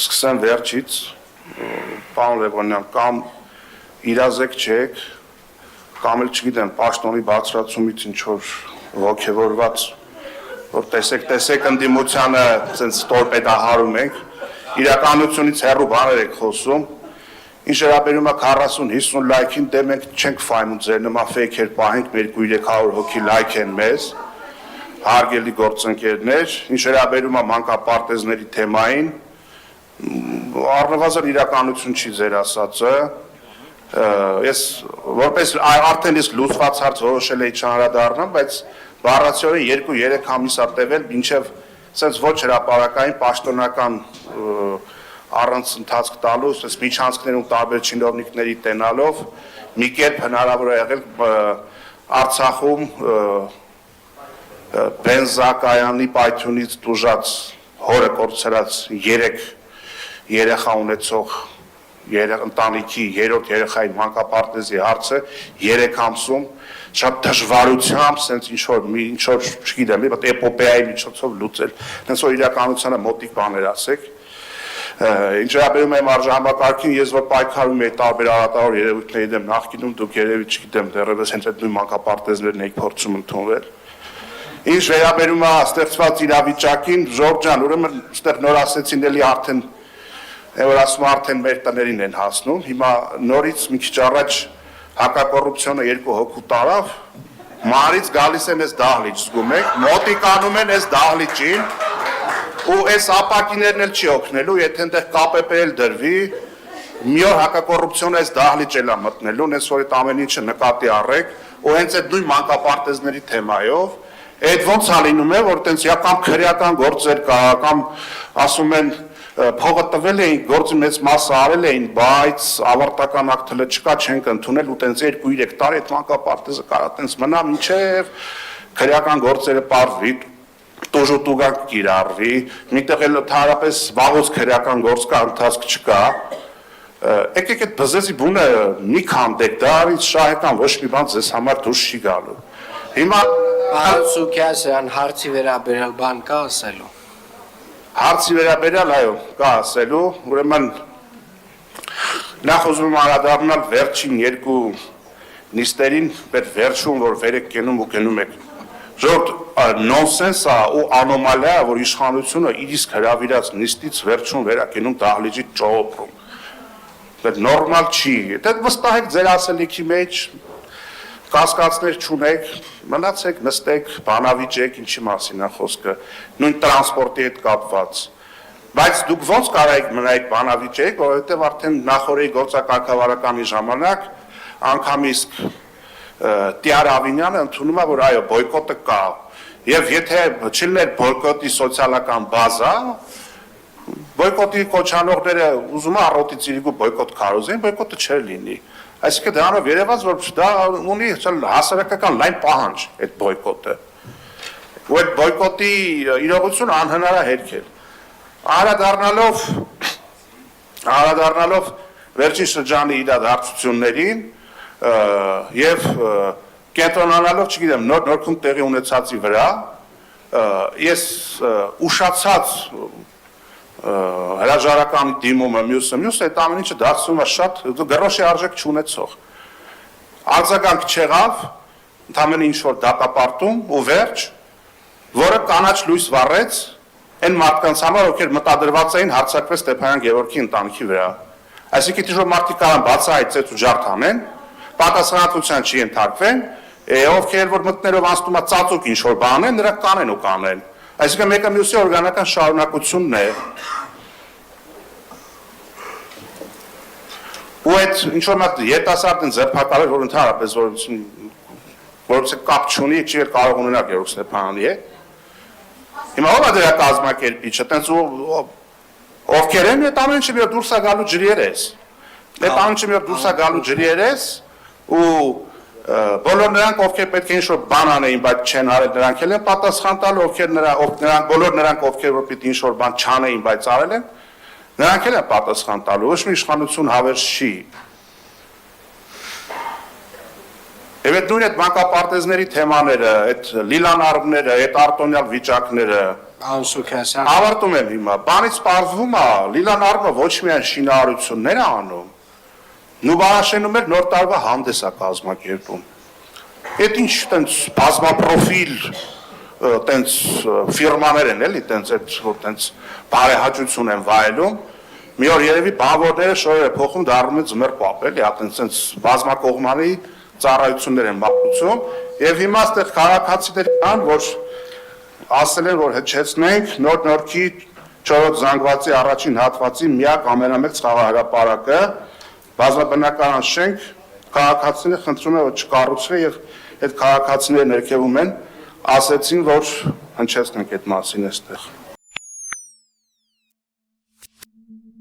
սկսեմ վերջից, պարոն Լևոնյան, կամ իրազեկ չեք, կամ էլ չգիտեմ, պաշտոնի բարձրացումից ինչ-որ ոգևորված, որ տեսեք ընդդիմությանը ցենց տորպեդահարում ենք, իրականությունից հեռու բաներ եք խոսում, ինչ վերաբերում է 40-50 լայքին, դե մենք չենք ֆայնում ձեր նման ֆեյքեր պահենք, 200-300 հոգի լայք են մեզ, հարգելի գործընկերներ, ինչ վերաբերում է մանկապարտեզների թեմային, առնվազն իրականություն չի ձեր ասածը, ես որպես արդեն իսկ լուծված հարց որոշել էի չանդրադառնամ, բայց բառացիորեն 2-3 ամիս է տևել, մինչև սենց ոչ հրապարակային պաշտոնական առանց ընթացք տալու, միջանցքներում տարբեր չինովնիկների տենալով, մի կերպ հնարավոր է եղել Արցախում բենզակայանի պայթյունից տուժած հորը կորցրած 3 երեխա ունեցող ընտանիքի 3-րդ երեխայի մանկապարտեզի հարցը 3 ամսում շատ դժվարությամբ սենց ինչ-որ չգիտեմ, էպոպեայի միջոցով լուծել, հենց որ իրականությանը մոտիկ բաներ ասեք, ինչ վերաբերում եմ արժանապատվին, ես որ պայքարում եմ տարբեր արատավոր երևույթների դեմ նախկինում, դուք երևի չգիտեմ, դեռևս հենց այդ նույն մանկապարտեզներն եք փորձում ընդունվել։ Ինչ վերաբերում է ստեղծված իրավիճակին, Ժորժ ջան, ուրեմն այստեղ նոր ասեցին էլի արդեն որ ասում արդեն մեր տներին են հասնում, հիմա նորից մի քիչ առաջ հակակոռուպցիոնը 2 հոգու տարավ, մարից գալիս են այս դահլիճ, զգում եք, մոտիկանում են այս դահլիճին, ու այս ապակիներն էլ չի օգնելու, եթե այնտեղ ԿՊՊ-էլ դրվի, մի օր հակակոռուպցիոնը այս դահլիճ էլ է մտնելու, հենց որ այդ ամեն ինչը նկատի առեք, ու հենց այդ նույն մանկապարտեզների թեմայով, այդ ոնց է լինում է, որ տենց կամ քրեական գործեր կա, կամ ասում են փողը տվել էին, գործի մեծ մասը արել էին, բայց ավարտական ակտը չկա, չենք ընդունել ու տենց 2-3 տարի այդ մանկապարտեզը կարա տենց մնա, մինչև քրեական գործերը պարզվի, տուժուտուգակ կիրառվի, միտեղ էլ ընդհանրապես վաղուց քրեական գործ կա, ընթացք չկա, եկեք այդ բզեզի բունը մի քանդեք, դա ինձ շահեկան ոչ մի բան ձեզ համար դուրս չի գալու։ Հիմա Պարոն Սուքիասյան, հարցի վերաբերյալ բան կա ասելու։ Հարցի վերաբերյալ, այո, կա ասելու, ուրեմն նախ ուզում եմ անդրադառնալ վերջին 2 նիստերին, այդ վերջում, որ վեր եք կենում ու գնում եք, ժողովուրդ, նոնսենս է ու անոմալիա է, որ իշխանությունը իր իսկ հրավիրած նիստից վերջում վերակենում դահլիճի ճողոպրում։ Դա նորմալ չի, դա վստահ եք ձեր ասելիքի մեջ, կասկածներ չունեք, մնացեք, նստեք, բանավիճեք, ինչի մասին է խոսքը, նույն տրանսպորտի հետ կապված, բայց դուք ոնց կարայիք մնայիք բանավիճեք, որովհետև արդեն նախորդի գործակարգավարականի ժամանակ անգամ իսկ Տիար Ավինյանը ընդունում է, որ այո, բոյկոտը կա, եւ եթե չլիներ բոյկոտի սոցիալական բազա, բոյկոտի կոչանողները ուզում է առօտի ծիրիկու բոյկոտ քարոզեն, բոյկոտը չէր լինի։ Այսինքն դրանով երևաց, որ դա ունի հասարակական լայն պահանջ այդ բոյկոտը։ Ու այդ բոյկոտի իրողությունը անհնար է հերքել։ Անդրադառնալով վերջին շրջանի իրադարձություններին եւ կենտրոնանալով, չգիտեմ, նորքում տեղի ունեցածի վրա, ես ուշացած հրաժարականի դիմումը մյուսը այդ ամեն ինչը դարձնում է շատ գրոշի արժեք չունեցող։ Արձագանք չեղավ, ընդամենը ինչ-որ դատապարտում ու վերջ, որը կանաչ լույս վառեց այն մարդկանց համար, ովքեր մտադրված էին հարձակվել Ստեփանյան Գևորգի ընտանիքի վրա։ Այսինքն ինչ-որ մարդիկ կարան բացահայտել ու ջարդ անեն, պատասխանատվության չենթարկվեն, ովքեր որ մտնելով անցնում է ծածուկ ինչ-որ բան են, նրանք կանեն ու կանեն։ Այսինքն մեկը մյուսի օրգանական շարունակությունն է։ Ու այդ ինչ-որ մատ երիտասարդն ձերբակալել, որ ընդհանրապես որոնց կապ չունի, չի էլ կարող ունենալ Գևորգ Ստեփանյանի հետ։ Հիմա ով է դրա կազմակերպիչը, տենց ովքեր են, այդ ամեն ինչը մի օր դուրս է գալու ջրիերես։ Այդ ամեն ինչը մի օր դուրս է գալու ջրիերես ու բոլոր նրանք, ովքեր պետք է ինչ-որ բան անեին, բայց չեն արել, նրանք էլ են պատասխան տալու, բոլոր նրանք, ովքեր որ պիտի ինչ-որ բան չանեին, բայց արել են, նրանք էլ են պատասխան տալու, ոչ մի իշխանություն հավերժ չի։ Եվ այդ նույն այդ մանկապարտեզների թեմաները, այդ լիլան արվները, այդ արտոնյալ վիճակները, Պարոն Սուքասյան, Ավարտում եմ հիմա, բանից պարզվում է, Լիլան Արմը ոչ միայն շինարարություններ է անում, Նուբարաշենում էր նոր տարվա հանդես է կազմակերպում։ Այդ ինչ տենց բազմապրոֆիլ տենց ֆիրմաներ են էլի, տենց այդ որ տենց բարեհաճություն են վայելում, մի օր երևի բանվորները շորերը փոխում դառնում են ձմեռ պապ էլի, տենց բազմակողմանի ծառայություններ են մատուցում, եւ հիմա այստեղ քաղաքացիներ կան, որ ասել են, որ հեչեցնենք նոր նորքի 4 զանգվածի առաջին հատվածի միակ ամենամեծ խաղահրապարակը, բազմաբնակարան շենք, քաղաքացիները խնդրում են, որ չկառուցվի եւ այդ քաղաքացիները ներքևում են, ասեցին, որ հնչեցնենք այդ մասին այստեղ։